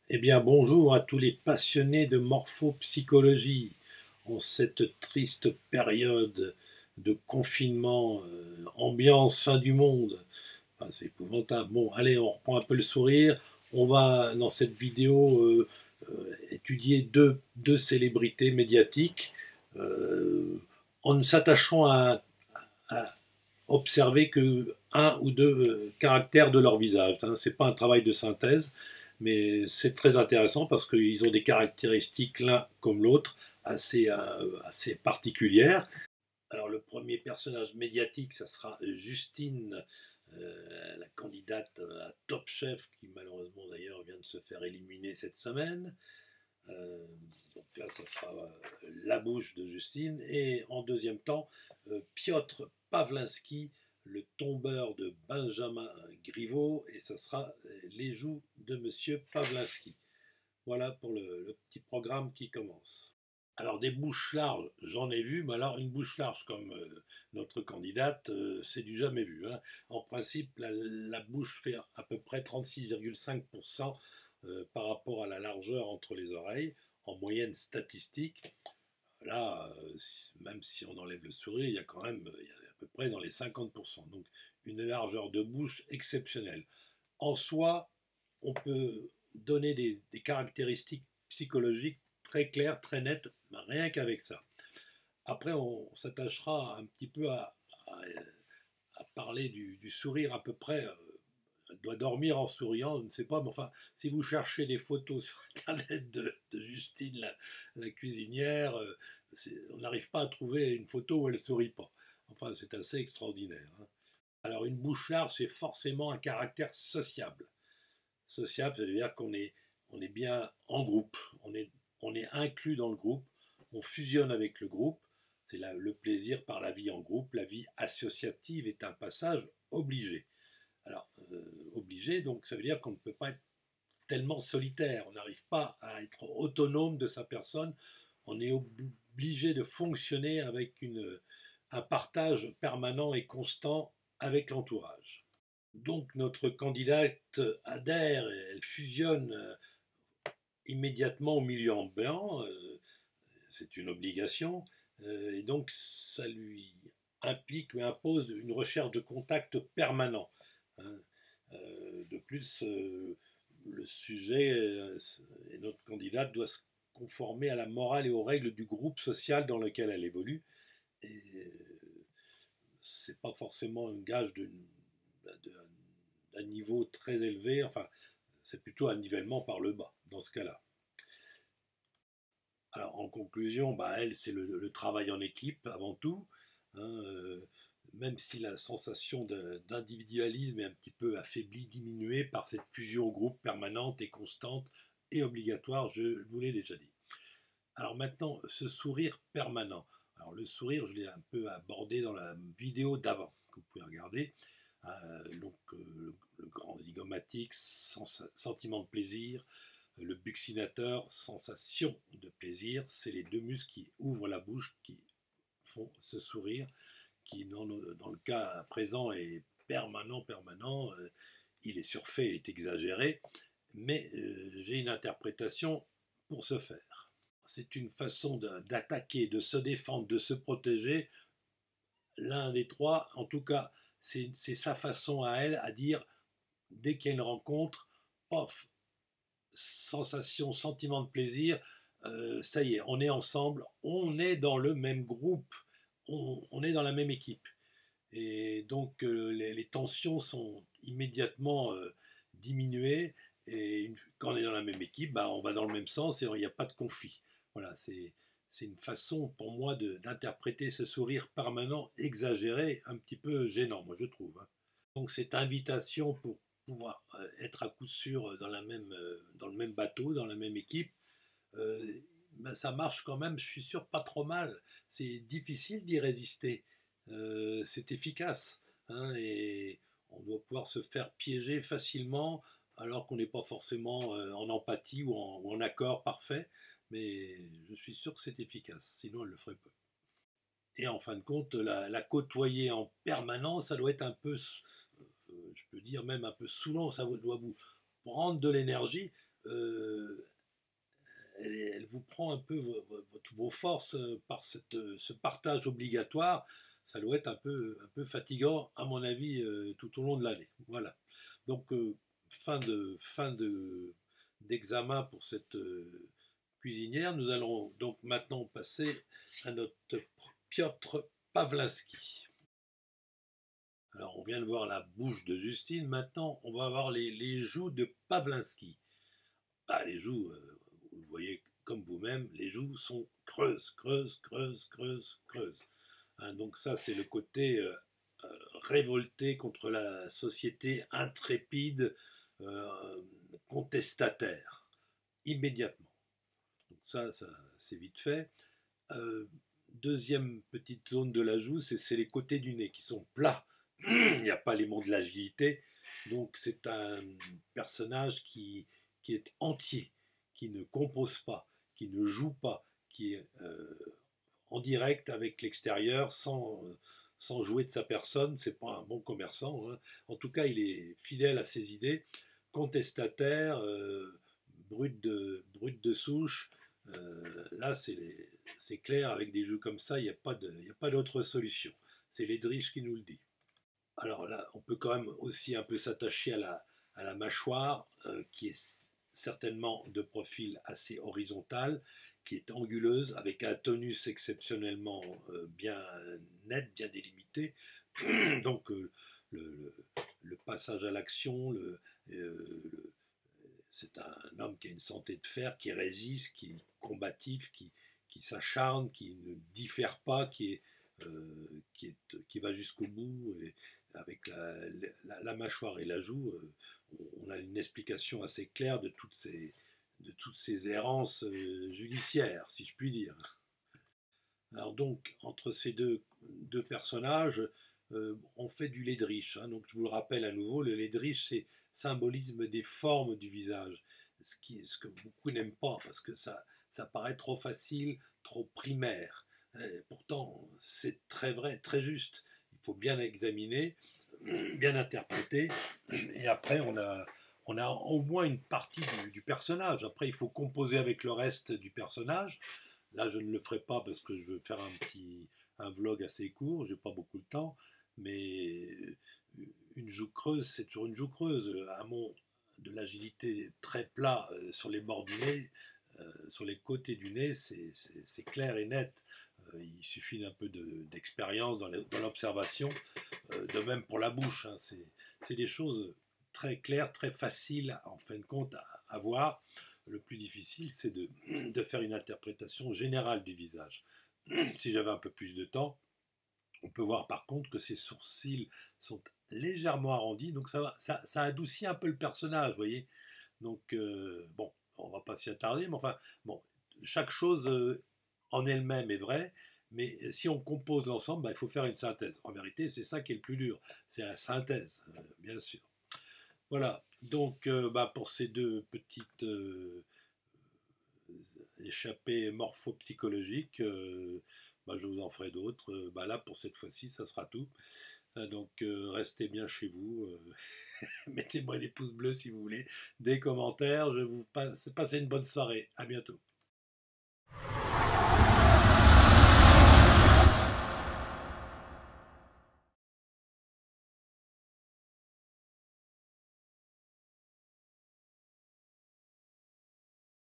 Eh bien, bonjour à tous les passionnés de morphopsychologie. En cette triste période de confinement, ambiance fin du monde, enfin, c'est épouvantable. Bon, allez, on reprend un peu le sourire. On va, dans cette vidéo, étudier deux célébrités médiatiques en s'attachant à observer que un ou deux caractères de leur visage. Hein. Ce n'est pas un travail de synthèse, mais c'est très intéressant parce qu'ils ont des caractéristiques l'un comme l'autre assez particulières. Alors le premier personnage médiatique, ça sera Justine, la candidate à Top Chef, qui malheureusement d'ailleurs vient de se faire éliminer cette semaine. Euh, donc là, ça sera la bouche de Justine. Et en deuxième temps, Piotr Pawlinski, le tombeur de Benjamin Griveaux, et ça sera les joues de Monsieur Pawlinski. Voilà pour le petit programme qui commence. Alors des bouches larges, j'en ai vu, mais alors une bouche large comme notre candidate, c'est du jamais vu. Hein. En principe, la bouche fait à peu près 36,5% par rapport à la largeur entre les oreilles, en moyenne statistique. Là, même si on enlève le sourire, il y a à peu près dans les 50%. Donc une largeur de bouche exceptionnelle. En soi, on peut donner des caractéristiques psychologiques très claires, très nettes, rien qu'avec ça. Après, on s'attachera un petit peu à parler du sourire à peu près. Elle doit dormir en souriant, je ne sais pas, mais enfin, si vous cherchez des photos sur Internet de Justine, la cuisinière, on n'arrive pas à trouver une photo où elle ne sourit pas. Enfin, c'est assez extraordinaire. Hein. Alors, une bouche large, c'est forcément un caractère sociable. Sociable, ça veut dire on est bien en groupe, on est inclus dans le groupe, on fusionne avec le groupe, c'est le plaisir par la vie en groupe, la vie associative est un passage obligé. Alors, obligé, donc ça veut dire qu'on ne peut pas être tellement solitaire, on n'arrive pas à être autonome de sa personne, on est obligé de fonctionner avec un partage permanent et constant avec l'entourage. Donc notre candidate adhère, elle fusionne immédiatement au milieu ambiant, c'est une obligation, et donc ça lui implique, lui impose une recherche de contact permanent. Hein. De plus, le sujet et notre candidate doit se conformer à la morale et aux règles du groupe social dans lequel elle évolue. Et c'est pas forcément un gage d'un niveau très élevé, enfin, c'est plutôt un nivellement par le bas dans ce cas-là. Alors en conclusion, bah, elle, c'est le travail en équipe avant tout. Hein, même si la sensation d'individualisme est un petit peu affaiblie, diminuée par cette fusion au groupe permanente et constante et obligatoire, je vous l'ai déjà dit. Alors maintenant, ce sourire permanent. Alors le sourire, je l'ai un peu abordé dans la vidéo d'avant, que vous pouvez regarder. Le grand zygomatique, sentiment de plaisir, le buccinateur, sensation de plaisir, c'est les deux muscles qui ouvrent la bouche, qui font ce sourire, qui dans le cas présent est permanent, il est surfait, il est exagéré, mais j'ai une interprétation pour ce faire. C'est une façon d'attaquer, de se défendre, de se protéger. L'un des trois, en tout cas, c'est sa façon à elle à dire, dès qu'il y a une rencontre, pof, sensation, sentiment de plaisir, ça y est, on est ensemble, on est dans le même groupe, on est dans la même équipe. Et donc les tensions sont immédiatement diminuées. Et quand on est dans la même équipe, bah, on va dans le même sens et il n'y a pas de conflit. Voilà, c'est une façon pour moi d'interpréter ce sourire permanent, exagéré, un petit peu gênant, moi je trouve. Hein. Donc cette invitation pour pouvoir être à coup sûr dans le même bateau, dans la même équipe, ben ça marche quand même, je suis sûr, pas trop mal. C'est difficile d'y résister. C'est efficace. Hein, et on doit pouvoir se faire piéger facilement alors qu'on n'est pas forcément en empathie ou en accord parfait. Mais je suis sûr que c'est efficace. Sinon, elle le ferait pas. Et en fin de compte, la côtoyer en permanence, ça doit être un peu, je peux dire même un peu saoulant, ça doit vous prendre de l'énergie. elle vous prend un peu vos forces par ce partage obligatoire. Ça doit être un peu fatigant, à mon avis, tout au long de l'année. Voilà. Donc, fin d'examen pour cette cuisinière. Nous allons donc maintenant passer à notre Piotr Pawlinski. Alors, on vient de voir la bouche de Justine. Maintenant, on va voir les joues de Pawlinski. Ah, les joues, vous le voyez comme vous-même, les joues sont creuses, creuses, creuses, creuses, creuses. Hein, donc ça, c'est le côté révolté contre la société intrépide, contestataire, immédiatement. Donc ça c'est vite fait. Deuxième petite zone de la joue, c'est les côtés du nez qui sont plats. Il n'y a pas les mots de l'agilité. Donc c'est un personnage qui est entier, qui ne compose pas, qui ne joue pas, qui est en direct avec l'extérieur sans jouer de sa personne. C'est pas un bon commerçant. Hein. En tout cas, il est fidèle à ses idées, contestataire, brut de souche. Là, c'est clair, avec des jeux comme ça, il n'y a pas d'autre solution. C'est Ledrich qui nous le dit. Alors là, on peut quand même aussi un peu s'attacher à la mâchoire, qui est certainement de profil assez horizontal, qui est anguleuse, avec un tonus exceptionnellement bien net, bien délimité. Donc le passage à l'action, c'est un homme qui a une santé de fer, qui résiste, qui est combatif, qui s'acharne, qui ne diffère pas, qui va jusqu'au bout. Et avec la mâchoire et la joue, on a une explication assez claire de toutes ces errances judiciaires, si je puis dire. Alors donc, entre ces deux personnages, on fait du Ledrich. Hein. Donc je vous le rappelle à nouveau, le Ledrich, c'est symbolisme des formes du visage. Ce que beaucoup n'aiment pas, parce que ça paraît trop facile, trop primaire. Et pourtant, c'est très vrai, très juste. Il faut bien examiner, bien interpréter, et après on a au moins une partie du personnage. Après, il faut composer avec le reste du personnage. Là, je ne le ferai pas parce que je veux faire un vlog assez court, j'ai pas beaucoup de temps, mais une joue creuse, c'est toujours une joue creuse. Un mot de l'agilité très plat sur les bords du nez, sur les côtés du nez, c'est clair et net. Il suffit d'un peu d'expérience dans l'observation. De même pour la bouche, hein, c'est des choses très claires, très faciles en fin de compte à voir. Le plus difficile, c'est de faire une interprétation générale du visage. Si j'avais un peu plus de temps, on peut voir par contre que ses sourcils sont légèrement arrondis, donc ça adoucit un peu le personnage, vous voyez. Donc, bon, on va pas s'y attarder, mais enfin, bon, chaque chose en elle-même est vraie, mais si on compose l'ensemble, bah, il faut faire une synthèse. En vérité, c'est ça qui est le plus dur, c'est la synthèse, bien sûr. Voilà, donc bah, pour ces deux petites échappées morphopsychologiques, bah, je vous en ferai d'autres. Bah, là, pour cette fois-ci, ça sera tout. Donc restez bien chez vous. Mettez-moi des pouces bleus si vous voulez, des commentaires. Je vous passe, passez une bonne soirée. À bientôt.